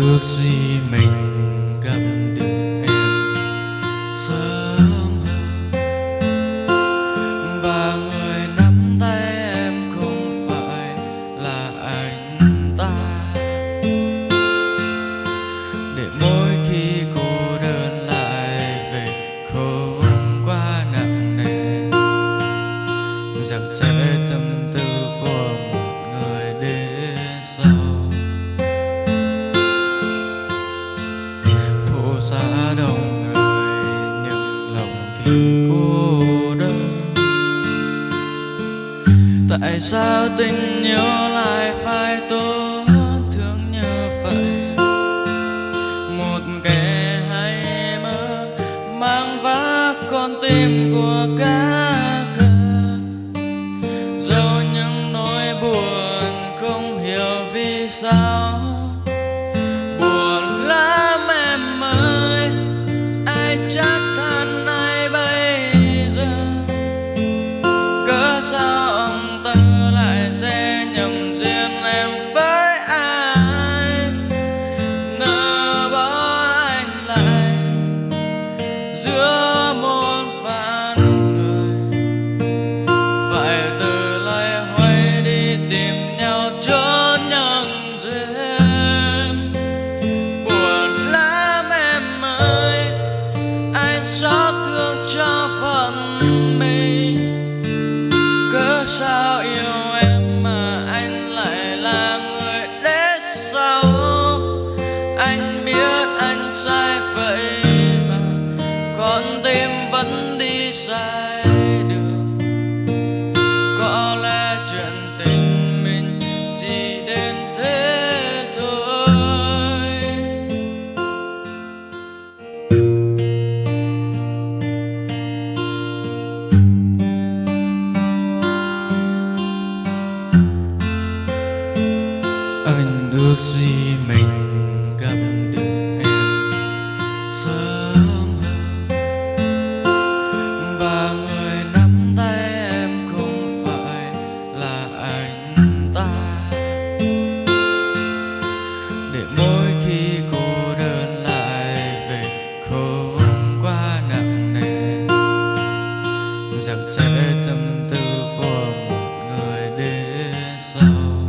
ước gì mình gặp được em sớm hơn, và người nắm tay em không phải là anh ta. Để mỗi khi cô đơn lại về không quá nặng nề, giặc chết tâm tư của một người đến sau. Phố xa đông người nhưng lòng thì cô đơn. Tại sao tình yêu lại phải tổn thương như vậy? Một kẻ hay mơ mang vác con tim của cá khờ, dẫu những nỗi buồn không hiểu vì sao. Buồn lắm em ơi, ai chắc than ai bây giờ? Cớ sao ông ta lại sẽ nhầm duyên em với ai? Nỡ bỏ anh lại giữa một vạn người, phải từ loay hoay đi tìm nhau chốn nhân duyên. Buồn lắm em ơi, anh xót thương cho phận mình. Cớ sao yêu em mà anh lại là người đến sau? Anh biết anh sai vậy mà con tim vẫn đi sai đường. Có lẽ chuyện tình mình chỉ đến thế thôi. Anh ước gì mình gặp được em sớm hơn, và người nắm tay em không phải là anh ta. Để mỗi khi cô đơn lại về không quá nặng nề, giặc chết tâm tư của một người đến sau.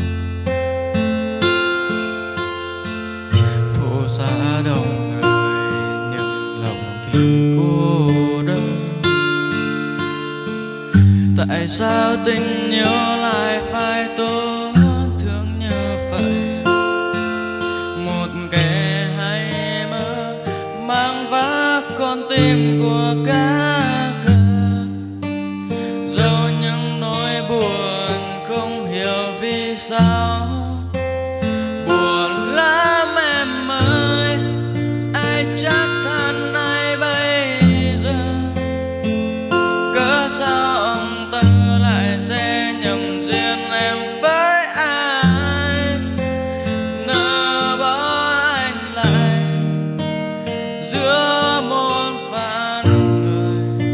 Phố xa đông người nhưng lòng thì cô đơn. Tại sao tình yêu lại phải tổn thương như vậy? Một kẻ hay mơ mang vác con tim của cá khờ, dẫu những nỗi buồn không hiểu vì sao. Buồn lắm em ơi, ai chắc than ai bây giờ? Cớ sao ông ta lại sẽ nhầm duyên em với ai? Nỡ bỏ anh lại giữa một vạn người,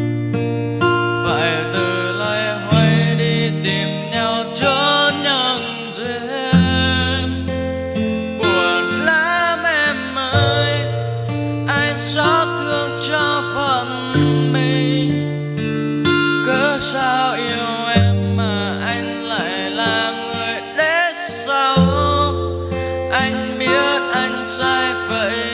phải từ loay hoay đi tìm nhau chốn nhân duyên. Buồn lắm em ơi, anh xót thương cho phận mình. Cớ sao yêu em mà anh lại là người đến sau? Anh biết anh sai vậy